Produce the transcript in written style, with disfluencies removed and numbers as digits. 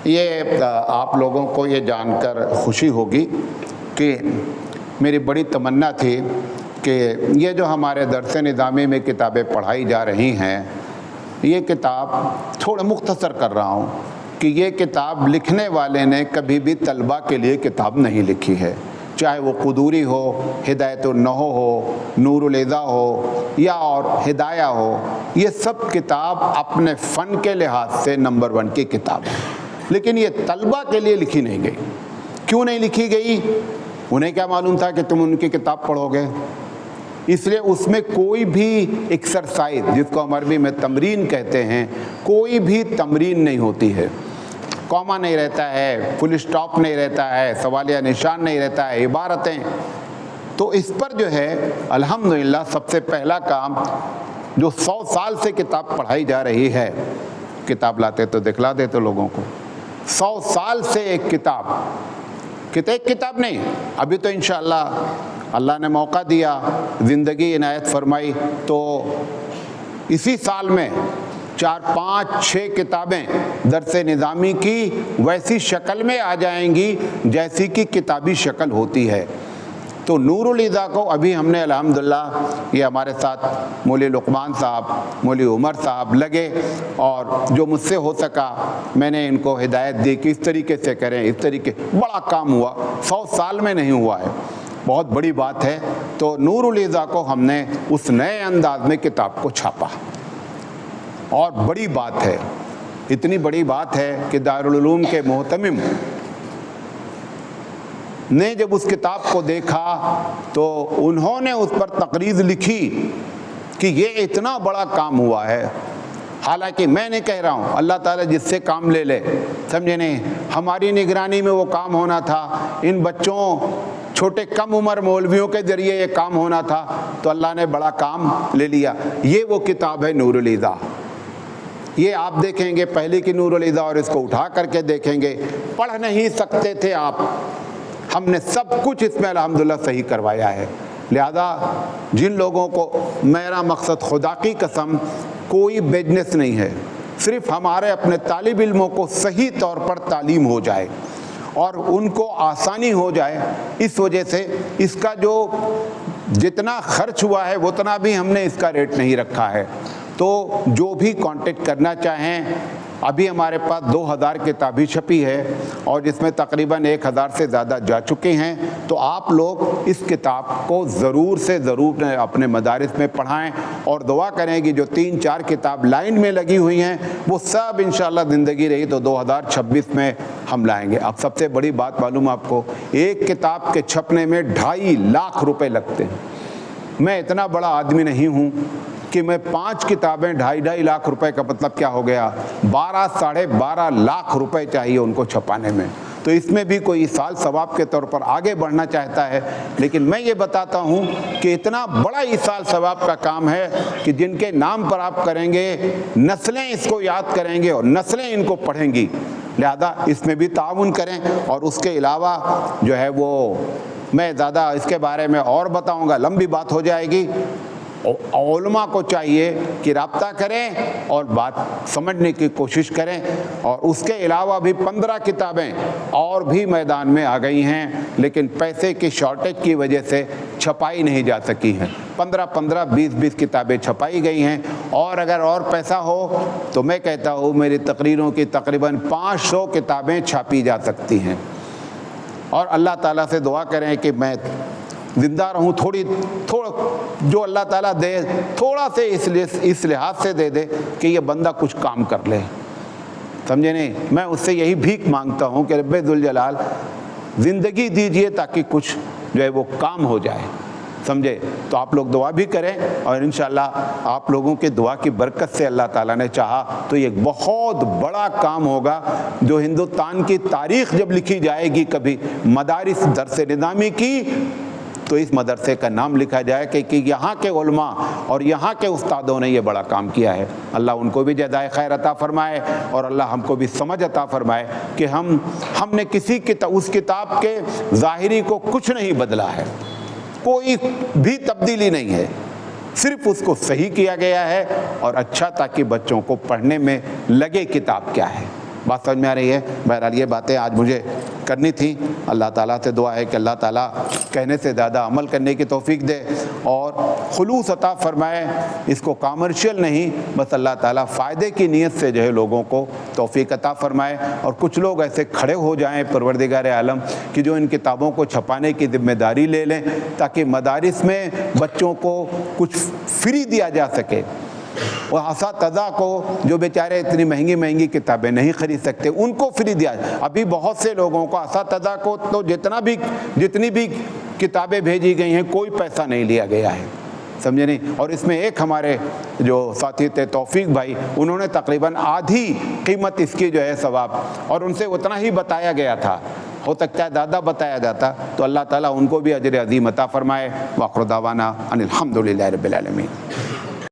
یہ آپ لوگوں کو یہ جان کر خوشی ہوگی کہ میری بڑی تمنا تھی کہ یہ جو ہمارے درس نظامی میں کتابیں پڑھائی جا رہی ہیں، یہ کتاب تھوڑا مختصر کر رہا ہوں کہ یہ کتاب لکھنے والے نے کبھی بھی طلبہ کے لیے کتاب نہیں لکھی ہے، چاہے وہ قدوری ہو، ہدایت النحو ہو، نور الاضاء ہو یا اور ہدایہ ہو، یہ سب کتاب اپنے فن کے لحاظ سے نمبر 1 کی کتاب ہے، لیکن یہ طلبہ کے لیے لکھی نہیں گئی۔ کیوں نہیں لکھی گئی؟ انہیں کیا معلوم تھا کہ تم ان کی کتاب پڑھو گے؟ اس لیے اس میں کوئی بھی ایکسرسائز، جس کو ہم عربی میں تمرین کہتے ہیں، کوئی بھی تمرین نہیں ہوتی ہے، کوما نہیں رہتا ہے، فل اسٹاپ نہیں رہتا ہے، سوالیہ نشان نہیں رہتا ہے، عبارتیں۔ تو اس پر جو ہے الحمدللہ سب سے پہلا کام، جو 100 سال سے کتاب پڑھائی جا رہی ہے، کتاب لاتے تو دکھلا دیتے لوگوں کو، 100 سال سے ایک کتاب، ایک کتاب نہیں، ابھی تو انشاءاللہ اللہ نے موقع دیا، زندگی عنایت فرمائی، تو اسی سال میں 4 5 6 کتابیں درس نظامی کی ویسی شکل میں آ جائیں گی جیسی کہ کتابی شکل ہوتی ہے۔ تو نور الاضاء کو ابھی ہم نے الحمدللہ، یہ ہمارے ساتھ مولوی لقمان صاحب، مولوی عمر صاحب لگے، اور جو مجھ سے ہو سکا میں نے ان کو ہدایت دی کہ اس طریقے سے کریں، اس طریقے، بڑا کام ہوا، 100 سال میں نہیں ہوا ہے، بہت بڑی بات ہے۔ تو نور الاضاء کو ہم نے اس نئے انداز میں کتاب کو چھاپا، اور بڑی بات ہے، اتنی بڑی بات ہے کہ دارالعلوم کے محتمم نے جب اس کتاب کو دیکھا تو انہوں نے اس پر تقریر لکھی کہ یہ اتنا بڑا کام ہوا ہے۔ حالانکہ میں نہیں کہہ رہا ہوں، اللہ تعالیٰ جس سے کام لے لے، سمجھے نہیں، ہماری نگرانی میں وہ کام ہونا تھا، ان بچوں چھوٹے کم عمر مولویوں کے ذریعے یہ کام ہونا تھا، تو اللہ نے بڑا کام لے لیا۔ یہ وہ کتاب ہے نور الاضاء۔ یہ آپ دیکھیں گے پہلے کی نور الاضاء اور اس کو اٹھا کر کے دیکھیں گے، پڑھ نہیں سکتے تھے آپ، ہم نے سب کچھ اس میں الحمدللہ صحیح کروایا ہے۔ لہذا جن لوگوں کو، میرا مقصد خدا کی قسم کوئی بزنس نہیں ہے، صرف ہمارے اپنے طالب علموں کو صحیح طور پر تعلیم ہو جائے اور ان کو آسانی ہو جائے، اس وجہ سے اس کا جو جتنا خرچ ہوا ہے اتنا بھی ہم نے اس کا ریٹ نہیں رکھا ہے۔ تو جو بھی کانٹیکٹ کرنا چاہیں، ابھی ہمارے پاس 2000 کتابیں چھپی ہے اور جس میں تقریباً 1000 سے زیادہ جا چکے ہیں، تو آپ لوگ اس کتاب کو ضرور سے ضرور اپنے مدارس میں پڑھائیں، اور دعا کریں کہ جو 3 4 کتاب لائن میں لگی ہوئی ہیں وہ سب انشاءاللہ زندگی رہی تو 2026 میں ہم لائیں گے۔ اب سب سے بڑی بات معلوم آپ کو، ایک کتاب کے چھپنے میں 2.5 لاکھ روپے لگتے ہیں۔ میں اتنا بڑا آدمی نہیں ہوں کہ میں 5 کتابیں 2.5 لاکھ روپے کا مطلب کیا ہو گیا، 12 ساڑھے 12 لاکھ روپے چاہیے ان کو چھپانے میں۔ تو اس میں بھی کوئی سال ثواب کے طور پر آگے بڑھنا چاہتا ہے، لیکن میں یہ بتاتا ہوں کہ اتنا بڑا ایصال ثواب کا کام ہے کہ جن کے نام پر آپ کریں گے، نسلیں اس کو یاد کریں گے اور نسلیں ان کو پڑھیں گی۔ لہذا اس میں بھی تعاون کریں، اور اس کے علاوہ جو ہے وہ میں زیادہ اس کے بارے میں اور بتاؤں گا، لمبی بات ہو جائے گی۔ علماء کو چاہیے کہ رابطہ کریں اور بات سمجھنے کی کوشش کریں، اور اس کے علاوہ بھی 15 کتابیں اور بھی میدان میں آ گئی ہیں، لیکن پیسے کی شارٹیج کی وجہ سے چھپائی نہیں جا سکی ہیں۔ 15 20 کتابیں چھپائی گئی ہیں، اور اگر اور پیسہ ہو تو میں کہتا ہوں میری تقریروں کی تقریباً 500 کتابیں چھاپی جا سکتی ہیں۔ اور اللہ تعالیٰ سے دعا کریں کہ میں زندہ رہوں، تھوڑا جو اللہ تعالیٰ دے تھوڑا سے اس لحاظ سے دے دے کہ یہ بندہ کچھ کام کر لے، سمجھے نہیں۔ میں اس سے یہی بھیک مانگتا ہوں کہ رب ذوالجلال زندگی دیجئے تاکہ کچھ جو ہے وہ کام ہو جائے، سمجھے۔ تو آپ لوگ دعا بھی کریں، اور انشاءاللہ آپ لوگوں کے دعا کی برکت سے اللہ تعالیٰ نے چاہا تو یہ بہت بڑا کام ہوگا، جو ہندوستان کی تاریخ جب لکھی جائے گی کبھی مدارس درس نظامی کی، تو اس مدرسے کا نام لکھا جائے کہ یہاں کے علماء اور یہاں کے استادوں نے یہ بڑا کام کیا ہے۔ اللہ ان کو بھی جزائے خیر عطا فرمائے، اور اللہ ہم کو بھی سمجھ عطا فرمائے کہ ہم نے اس کتاب کے ظاہری کو کچھ نہیں بدلا ہے، کوئی بھی تبدیلی نہیں ہے، صرف اس کو صحیح کیا گیا ہے اور اچھا، تاکہ بچوں کو پڑھنے میں لگے کتاب کیا ہے۔ بات سمجھ میں آ رہی ہے؟ بہرحال یہ باتیں آج مجھے کرنی تھیں. اللہ تعالیٰ سے دعا ہے کہ اللہ تعالیٰ کہنے سے زیادہ عمل کرنے کی توفیق دے اور خلوص عطا فرمائے. اس کو کامرشل نہیں، بس اللہ تعالیٰ فائدے کی نیت سے جو ہے لوگوں کو توفیق عطا فرمائے. اور کچھ لوگ ایسے کھڑے ہو جائیں پروردگار عالم کہ جو ان کتابوں کو چھپانے کی ذمہ داری لے لیں تاکہ مدارس میں بچوں کو کچھ فری دیا جا سکے. اور اساتذہ کو جو بیچارے اتنی مہنگی مہنگی کتابیں نہیں خرید سکتے ان کو فری دیا جائے. ابھی بہت سے لوگوں کو اساتذہ کو تو جتنی بھی کتابیں بھیجی گئی ہیں کوئی پیسہ نہیں لیا گیا ہے، سمجھے نہیں. اور اس میں ایک ہمارے جو ساتھی تھے توفیق بھائی، انہوں نے تقریباً آدھی قیمت اس کی جو ہے ثواب، اور ان سے اتنا ہی بتایا گیا تھا، ہو سکتا ہے زیادہ بتایا جاتا. تو اللہ تعالیٰ ان کو بھی اجر عظیم عطا فرمائے. وآخر دعوانا ان الحمد للہ رب العالمین.